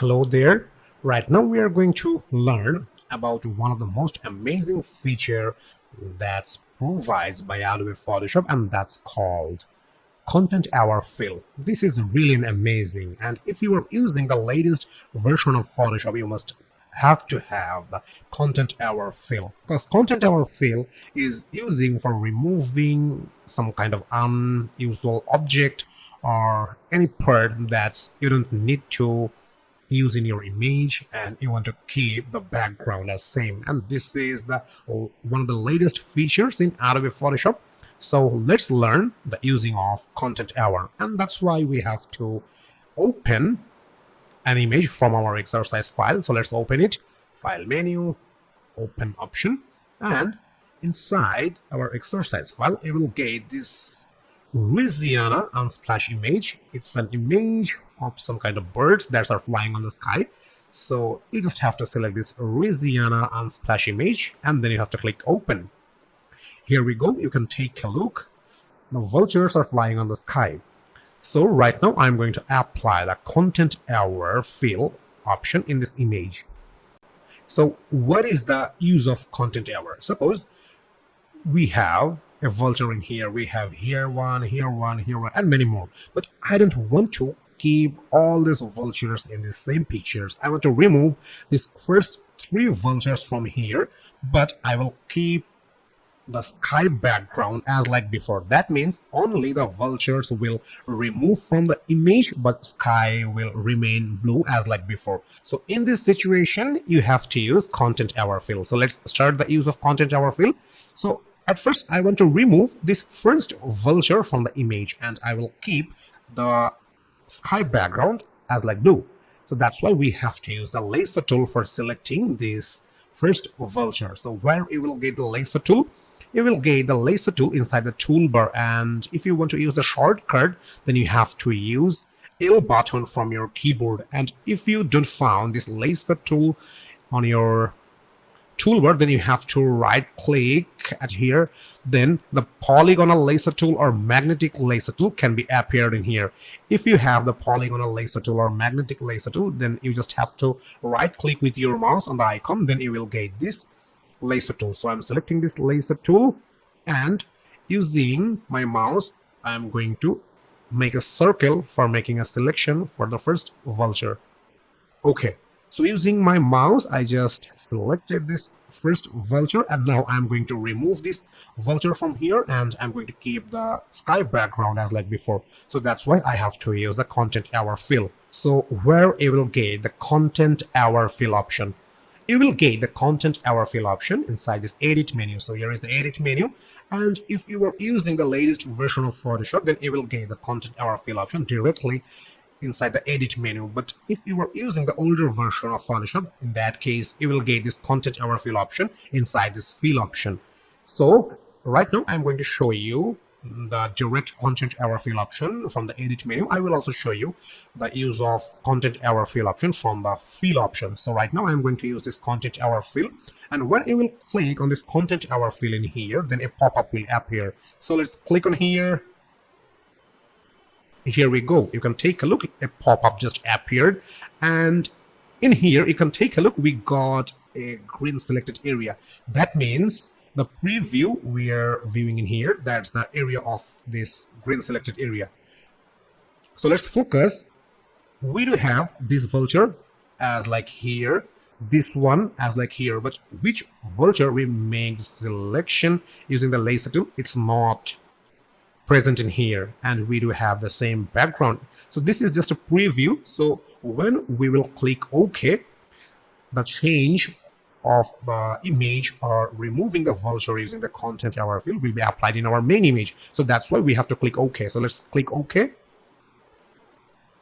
Hello there. Right now we are going to learn about one of the most amazing feature that's provided by Adobe Photoshop, and that's called Content Aware Fill. This is really amazing, and if you are using the latest version of Photoshop, you must have to have the Content Aware Fill, because Content Aware Fill is using for removing some kind of unusual object or any part that you don't need to use in your image, and you want to keep the background as same. And this is the one of the latest features in Adobe Photoshop. So let's learn the using of Content Aware, and that's why we have to open an image from our exercise file. So let's open it. File menu, open option, and inside our exercise file you will get this Louisiana Unsplash image. It's an image of some kind of birds that are flying on the sky. So you just have to select this Louisiana Unsplash image, and then you have to click open. Here we go. You can take a look. The vultures are flying on the sky. So right now I'm going to apply the Content Aware Fill option in this image. So what is the use of Content Aware? Suppose we have a vulture in here, we have here one, and many more. But I don't want to keep all these vultures in the same pictures. I want to remove these first 3 vultures from here, but I will keep the sky background as like before. That means only the vultures will remove from the image, but sky will remain blue as like before. So in this situation, you have to use Content Aware Fill. So let's start the use of Content Aware Fill. So at first, I want to remove this first vulture from the image, and I will keep the sky background as like blue. So that's why we have to use the lasso tool for selecting this first vulture. So where you will get the lasso tool? You will get the lasso tool inside the toolbar, and if you want to use the shortcut, then you have to use L button from your keyboard. And if you don't find this lasso tool on your toolbar, then you have to right click at here. Then the polygonal lasso tool or magnetic lasso tool can be appeared in here. If you have the polygonal lasso tool or magnetic lasso tool, then you just have to right click with your mouse on the icon, then you will get this lasso tool. So I'm selecting this lasso tool, and using my mouse I'm going to make a circle for making a selection for the first vulture. Okay, so using my mouse I just selected this first vulture, and now I'm going to remove this vulture from here, and I'm going to keep the sky background as like before. So that's why I have to use the Content Aware Fill. So where you will get the Content Aware Fill option? You will get the Content Aware Fill option inside this edit menu. So here is the edit menu, and if you are using the latest version of Photoshop, then you will get the Content Aware Fill option directly inside the edit menu. But if you are using the older version of Photoshop, in that case you will get this Content Aware Fill option inside this fill option. So right now I'm going to show you the direct Content Aware Fill option from the edit menu. I will also show you the use of Content Aware Fill option from the fill option. So right now I'm going to use this Content Aware Fill, and when you will click on this Content Aware Fill in here, then a pop-up will appear. So let's click on here. Here we go. You can take a look. A pop-up just appeared, and in here you can take a look. We got a green selected area. That means the preview we are viewing in here, that's the area of this green selected area. So let's focus. We do have this vulture as like here, this one as like here, but which vulture we make the selection using the lasso tool, it's not present in here, and we do have the same background. So this is just a preview. So when we will click OK, the change of the image or removing the vulture using the Content Aware Fill will be applied in our main image. So that's why we have to click OK. So let's click OK.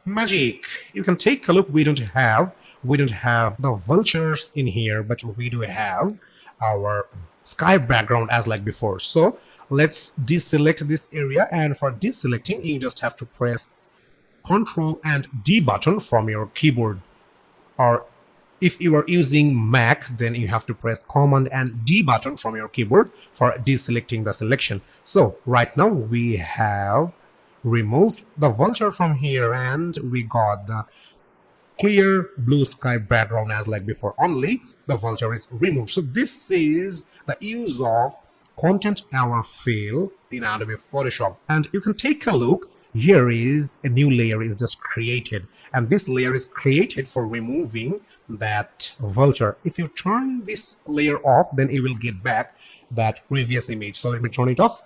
Magic! You can take a look. We don't have the vultures in here, but we do have our sky background as like before. So let's deselect this area, and for deselecting you just have to press Ctrl and D button from your keyboard, or if you are using Mac, then you have to press Command and D button from your keyboard for deselecting the selection. So right now we have removed the vulture from here, and we got the clear blue sky background as like before, only the vulture is removed. So this is the use of content aware fill in Adobe Photoshop. And you can take a look. Here is a new layer is just created, and this layer is created for removing that vulture. If you turn this layer off, then it will get back that previous image. So let me turn it off.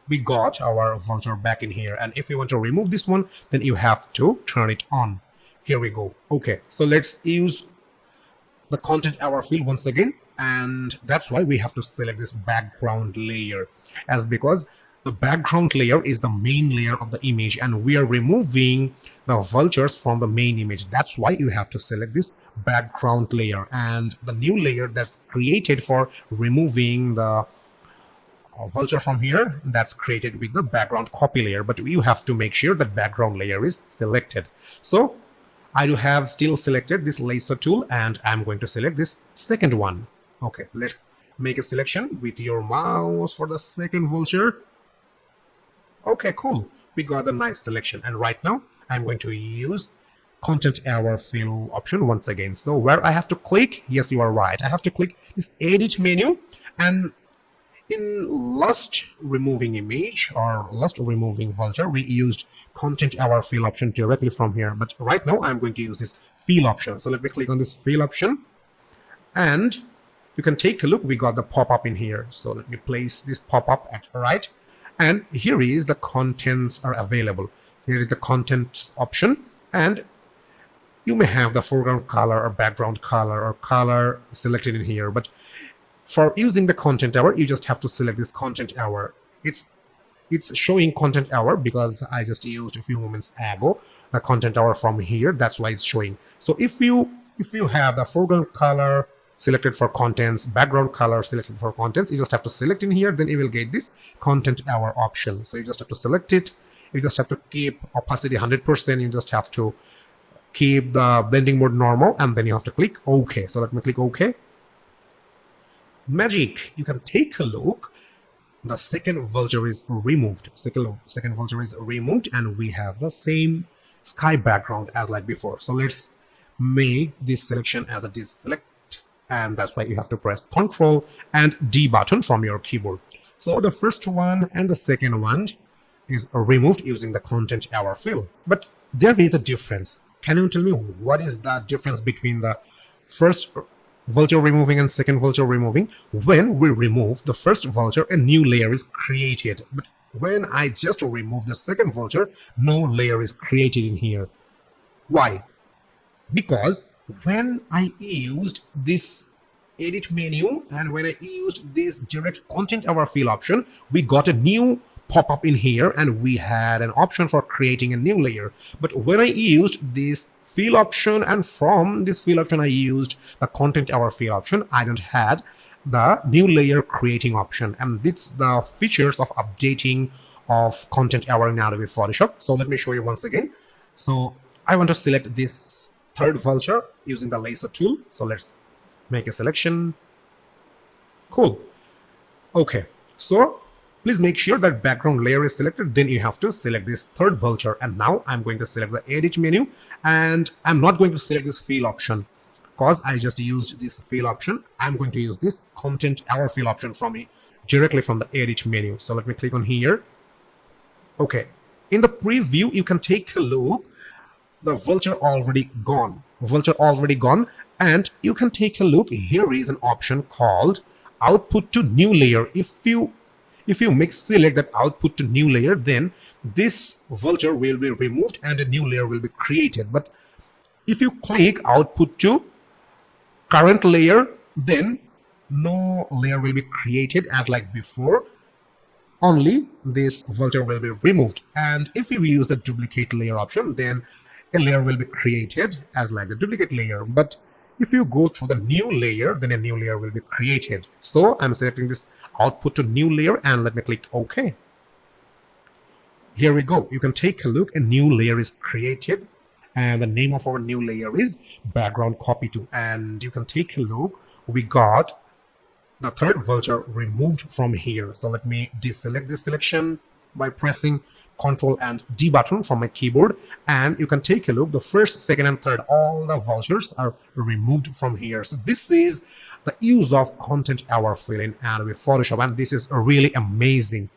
We got our vulture back in here, and if you want to remove this one, then you have to turn it on. Here we go. Okay, so let's use the content aware fill once again, and that's why we have to select this background layer, as because the background layer is the main layer of the image, and we are removing the vultures from the main image. That's why you have to select this background layer, and the new layer that's created for removing the vulture from here, that's created with the background copy layer. But you have to make sure that background layer is selected. So I do have still selected this lasso tool, and I'm going to select this second one. Okay, let's make a selection with your mouse for the second vulture. Okay, cool. We got a nice selection. And right now I'm going to use content aware fill option once again. So where I have to click, yes, you are right, I have to click this edit menu, and in last removing image or last removing vulture, we used content aware fill option directly from here. But right now I'm going to use this fill option. So let me click on this fill option, and you can take a look. We got the pop-up in here. So let me place this pop-up at right. And here is the contents are available. Here is the contents option, and you may have the foreground color or background color or color selected in here. But for using the content aware, you just have to select this content aware. It's showing content aware because I just used a few moments ago the content aware from here. That's why it's showing. So if you have the foreground color selected for contents, background color selected for contents, you just have to select in here, then you will get this content aware option. So you just have to select it. You just have to keep opacity 100%. You just have to keep the blending mode normal, and then you have to click OK. So let me click OK. Magic, you can take a look. The second vulture is removed. Second vulture is removed, and we have the same sky background as like before. So let's make this selection as a deselect, and that's why you have to press Ctrl and D button from your keyboard. So the first one and the second one is removed using the content aware fill. But there is a difference. Can you tell me what is the difference between the first vulture removing and second vulture removing? When we remove the first vulture, a new layer is created. But when I just remove the second vulture, no layer is created in here. Why? Because when I used this edit menu and when I used this direct content aware fill option, we got a new pop-up in here, and we had an option for creating a new layer. But when I used this fill option, and from this fill option I used the content aware fill option, I don't had the new layer creating option. And it's the features of updating of content aware in Adobe Photoshop. So let me show you once again. So I want to select this third vulture using the lasso tool. So let's make a selection. Cool. Okay, so please make sure that background layer is selected. Then you have to select this third vulture. And now I'm going to select the edit menu, and I'm not going to select this fill option because I just used this fill option. I'm going to use this content aware fill option from me directly from the edit menu. So let me click on here. Okay, in the preview, you can take a look. The vulture already gone. And you can take a look. Here is an option called output to new layer. If you select that output to new layer, then this vulture will be removed and a new layer will be created. But if you click output to current layer, then no layer will be created as like before. Only this vulture will be removed. And if you use the duplicate layer option, then a layer will be created as like the duplicate layer. But if you go to the new layer, then a new layer will be created. So I'm selecting this output to new layer, and let me click OK. Here we go. You can take a look. A new layer is created, and the name of our new layer is background copy 2. And you can take a look. We got the third vulture removed from here. So let me deselect this selection. by pressing Control and D button from my keyboard, and you can take a look. The first, second, and third, all the vouchers are removed from here. So this is the use of content hour fill in Adobe Photoshop, and this is really amazing.